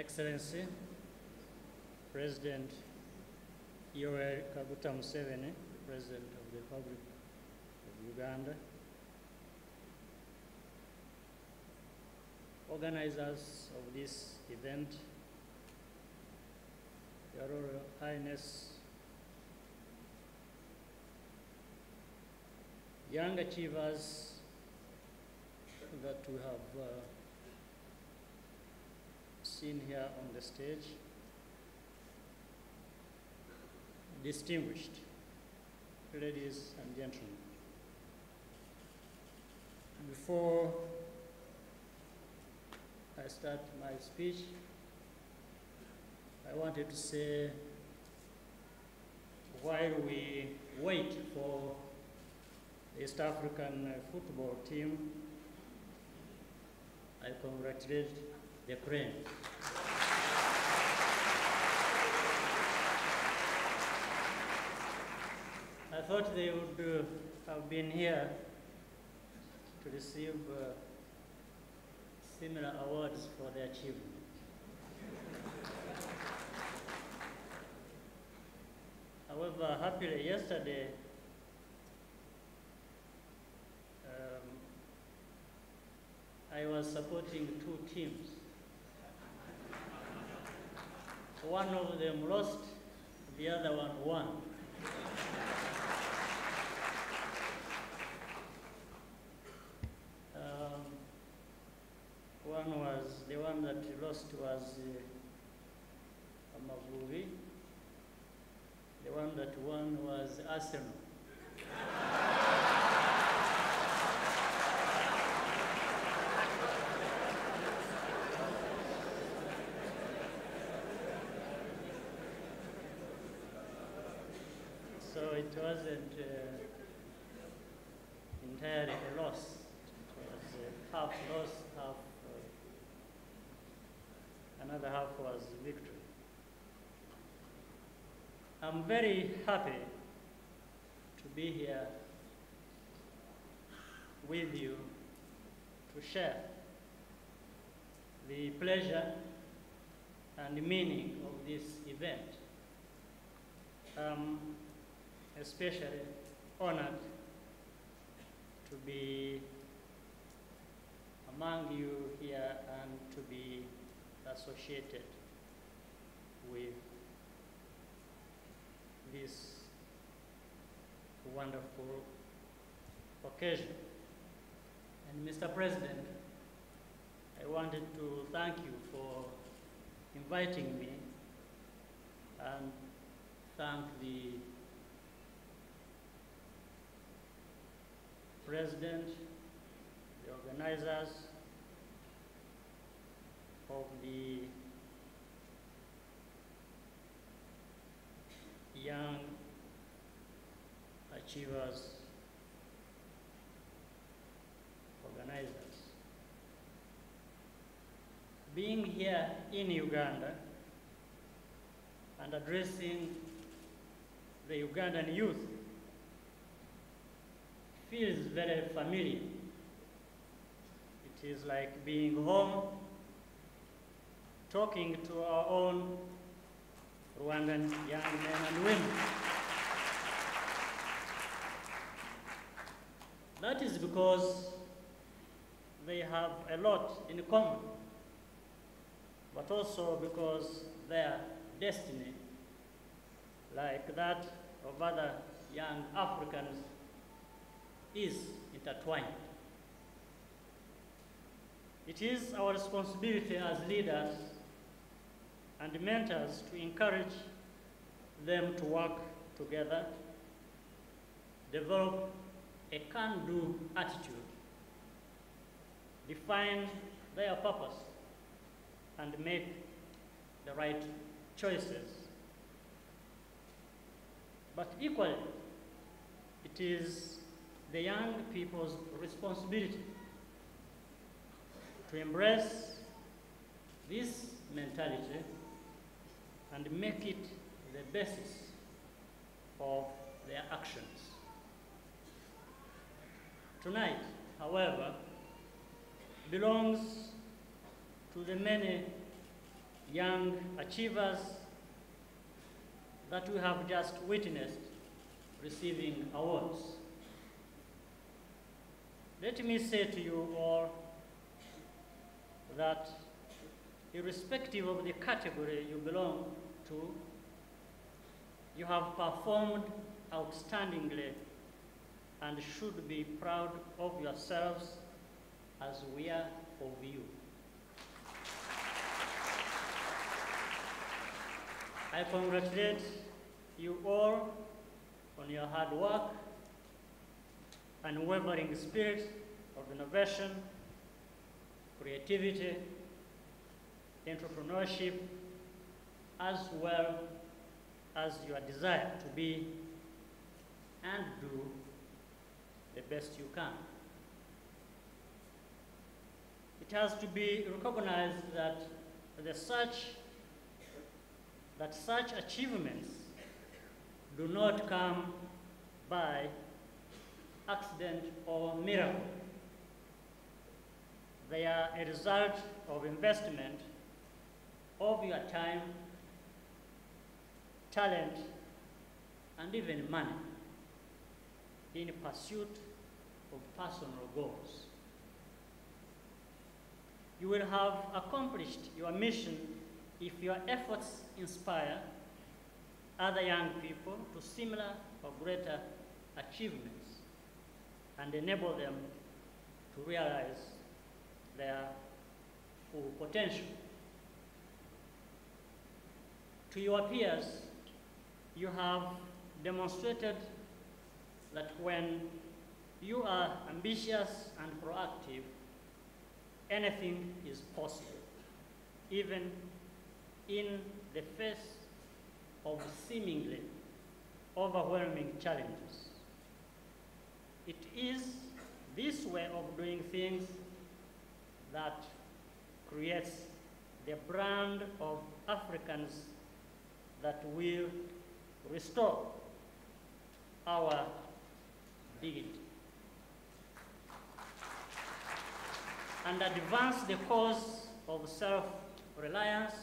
Excellency, President Award Kampala, President of the Republic of Uganda, organizers of this event, Your Royal Highness, young achievers that we have seen here on the stage, distinguished ladies and gentlemen. Before I start my speech, I wanted to say, while we wait for the East African football team, I congratulate the Queen. I thought they would have been here to receive similar awards for their achievement. However, happily yesterday, I was supporting two teams. One of them lost, the other one won. The one that lost was Amavubi. The one that won was Arsenal. So it wasn't entirely a loss. It was half loss, half, another half was victory. I'm very happy to be here with you to share the pleasure and meaning of this event. Especially honored to be among you here and to be associated with this wonderful occasion. And Mr. President, I wanted to thank you for inviting me and thank the President, the organizers of the Young Achievers organizers. Being here in Uganda and addressing the Ugandan youth feels very familiar. It is like being home, talking to our own Rwandan young men and women. That is because they have a lot in common, but also because their destiny, like that of other young Africans, is intertwined. It is our responsibility as leaders and mentors to encourage them to work together, develop a can-do attitude, define their purpose, and make the right choices. But equally, it is the young people's responsibility to embrace this mentality and make it the basis of their actions. Tonight, however, belongs to the many young achievers that we have just witnessed receiving awards. Let me say to you all that irrespective of the category you belong to, you have performed outstandingly and should be proud of yourselves as we are of you. I congratulate you all on your hard work, unwavering spirit of innovation, creativity, entrepreneurship, as well as your desire to be and do the best you can. It has to be recognized that such achievements do not come by accident or miracle. They are a result of investment of your time, talent, and even money in pursuit of personal goals. You will have accomplished your mission if your efforts inspire other young people to similar or greater achievements and enable them to realize their full potential. To your peers, you have demonstrated that when you are ambitious and proactive, anything is possible, even in the face of seemingly overwhelming challenges. It is this way of doing things that creates the brand of Africans that will restore our dignity and advance the cause of self-reliance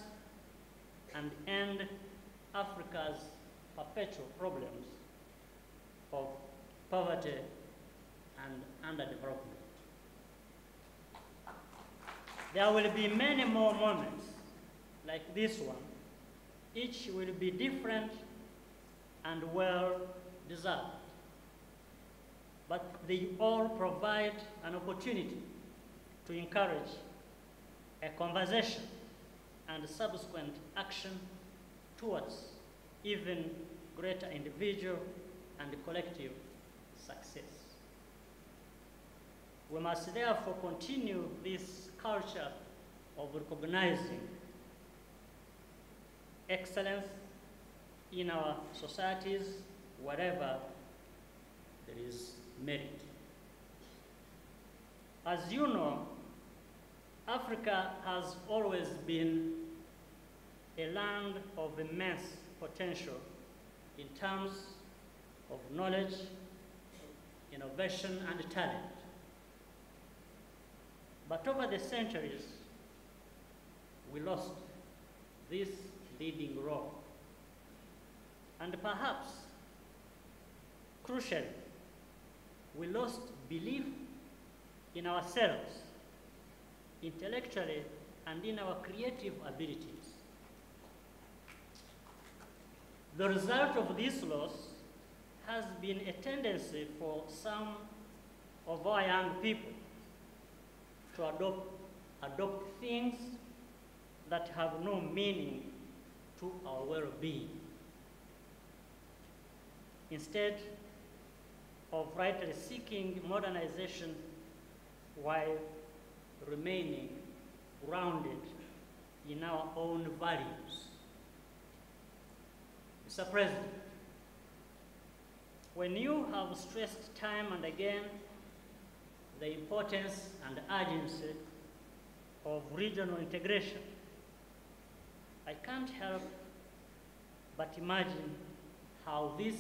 and end Africa's perpetual problems of poverty and underdevelopment. There will be many more moments like this one. Each will be different and well-deserved, but they all provide an opportunity to encourage a conversation and subsequent action towards even greater individual and collective success. We must therefore continue this culture of recognizing excellence in our societies wherever there is merit. As you know, Africa has always been a land of immense potential in terms of knowledge, innovation, and talent. But over the centuries, we lost this leading role. And perhaps, crucially, we lost belief in ourselves, intellectually, and in our creative abilities. The result of this loss has been a tendency for some of our young people to adopt things that have no meaning to our well-being. Instead of rightly seeking modernization while remaining grounded in our own values. Mr. President, when you have stressed time and again the importance and urgency of regional integration, I can't help but imagine how this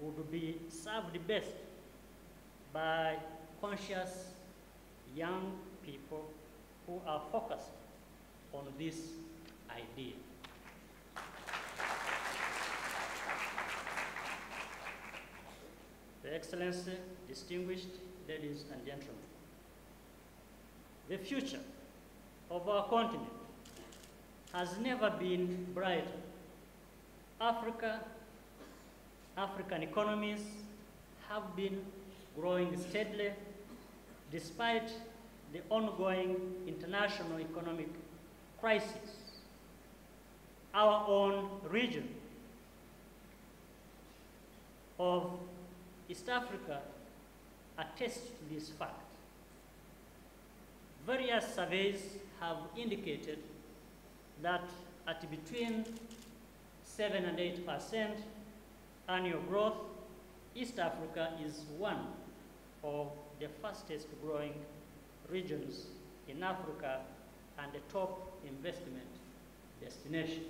would be served best by conscious young people who are focused on this idea. Your Excellency, distinguished ladies and gentlemen, the future of our continent has never been brighter. African economies have been growing steadily despite the ongoing international economic crisis. Our own region of East Africa attests to this fact. Various surveys have indicated that at between 7 and 8% annual growth, East Africa is one of the fastest growing regions in Africa and the top investment destination.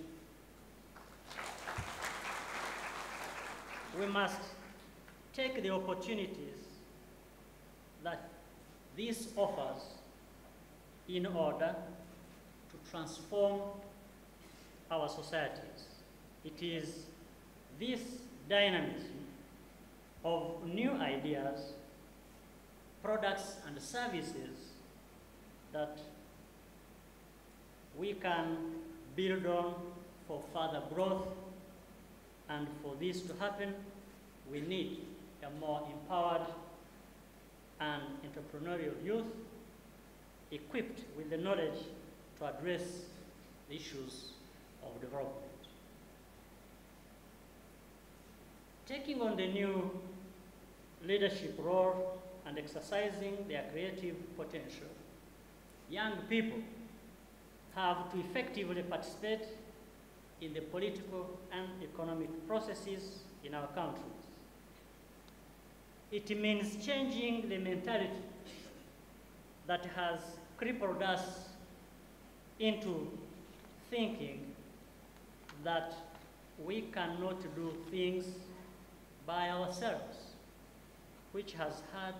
We must take the opportunities that this offers in order to transform our societies. It is this dynamism of new ideas, products and services that we can build on for further growth, and for this to happen, we need a more empowered and entrepreneurial youth equipped with the knowledge to address the issues of development. Taking on the new leadership role and exercising their creative potential, young people have to effectively participate in the political and economic processes in our countries. It means changing the mentality that has crippled us into thinking that we cannot do things by ourselves, which has had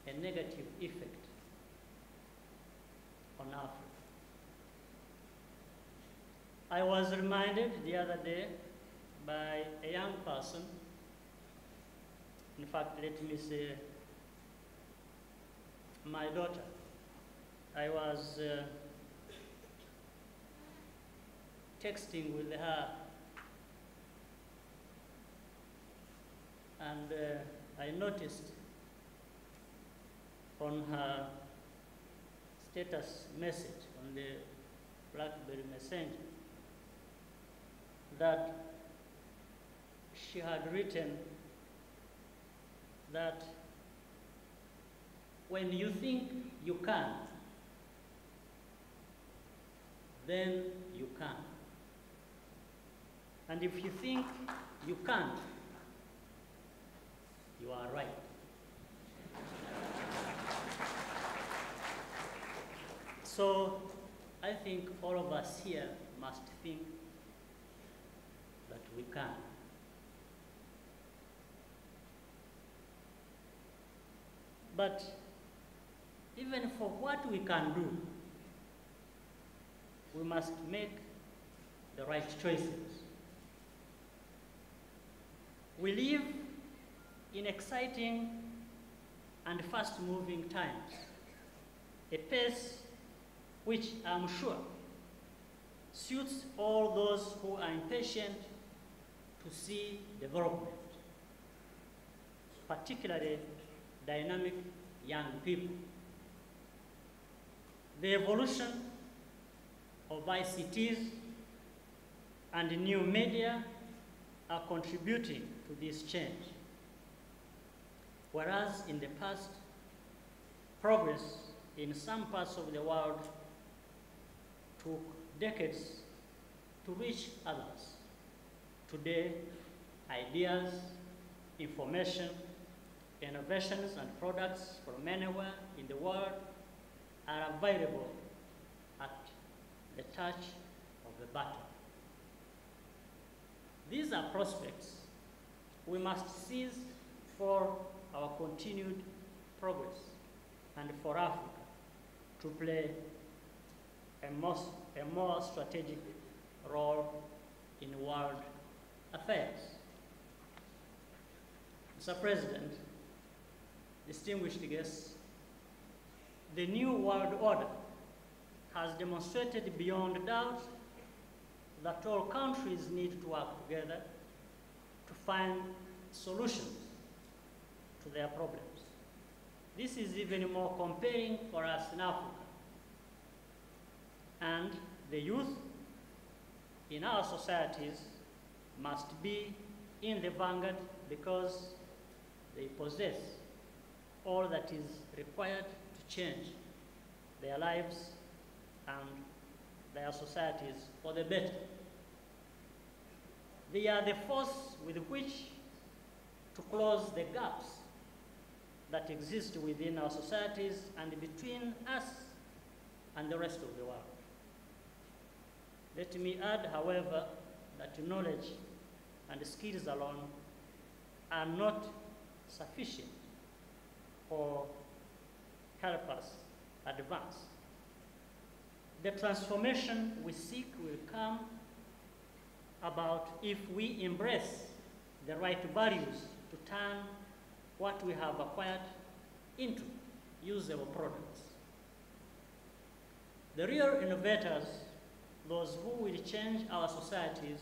a negative effect on Africa. I was reminded the other day by a young person, in fact, let me say, my daughter. I was texting with her, and I noticed on her status message on the BlackBerry Messenger that she had written that when you think you can, then you can. And if you think you can't, you are right. So I think all of us here must think that we can. But even for what we can do, we must make the right choices. We live in exciting and fast-moving times, a pace which I'm sure suits all those who are impatient to see development, particularly dynamic young people. The evolution of ICTs and new media are contributing to this change. Whereas in the past, progress in some parts of the world took decades to reach others. Today, ideas, information, innovations, and products from anywhere in the world are available at the touch of a button. These are prospects we must seize for our continued progress and for Africa to play a most a more strategic role in world affairs. Mr. President, distinguished guests, the new world order has demonstrated beyond doubt that all countries need to work together to find solutions to their problems. This is even more compelling for us in Africa. And the youth in our societies must be in the vanguard because they possess all that is required to change their lives and their societies for the better. They are the force with which to close the gaps that exist within our societies and between us and the rest of the world. Let me add, however, that knowledge and skills alone are not sufficient or help us advance. The transformation we seek will come about if we embrace the right values to turn what we have acquired into usable products. The real innovators, those who will change our societies,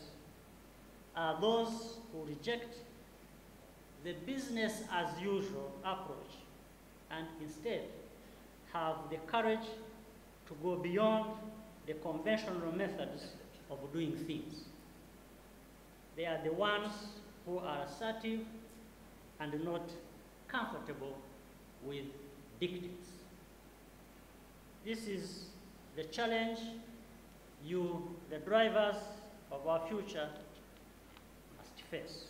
are those who reject the business as usual approach and instead have the courage to go beyond the conventional methods of doing things. They are the ones who are assertive and not comfortable with dictates. This is the challenge you, the drivers of our future, must face.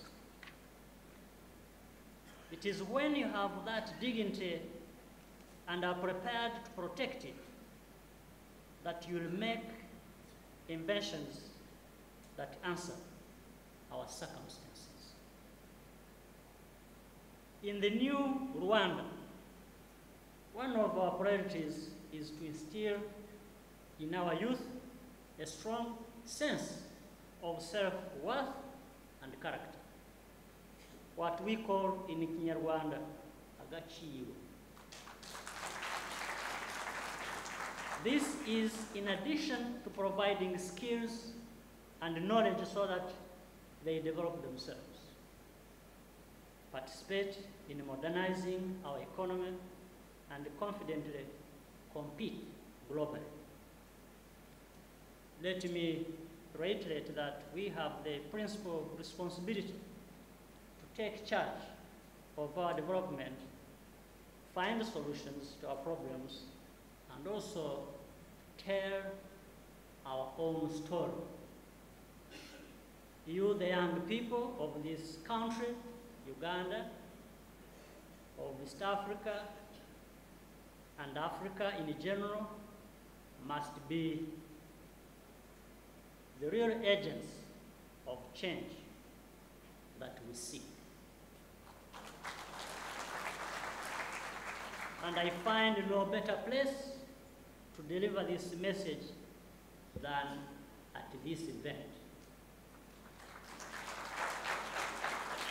It is when you have that dignity and are prepared to protect it that you will make inventions that answer our circumstances. In the new Rwanda, one of our priorities is to instill in our youth a strong sense of self-worth and character, what we call in Kinyarwanda, agaciro. This is in addition to providing skills and knowledge so that they develop themselves, participate in modernizing our economy, and confidently compete globally. Let me reiterate that we have the principal responsibility to take charge of our development, find solutions to our problems, and also tell our own story. You, the young people of this country, Uganda, of East Africa, and Africa in general, must be the real agents of change that we seek. And I find no better place to deliver this message than at this event.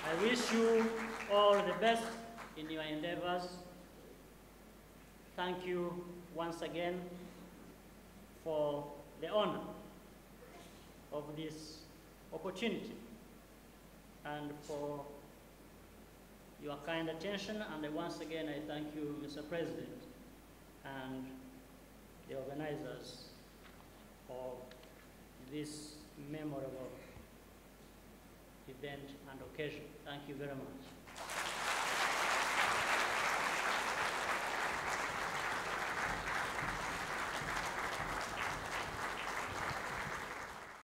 I wish you all the best in your endeavors. Thank you once again for the honor of this opportunity and for your kind attention. And once again, I thank you, Mr. President, and the organizers of this memorable event and occasion. Thank you very much.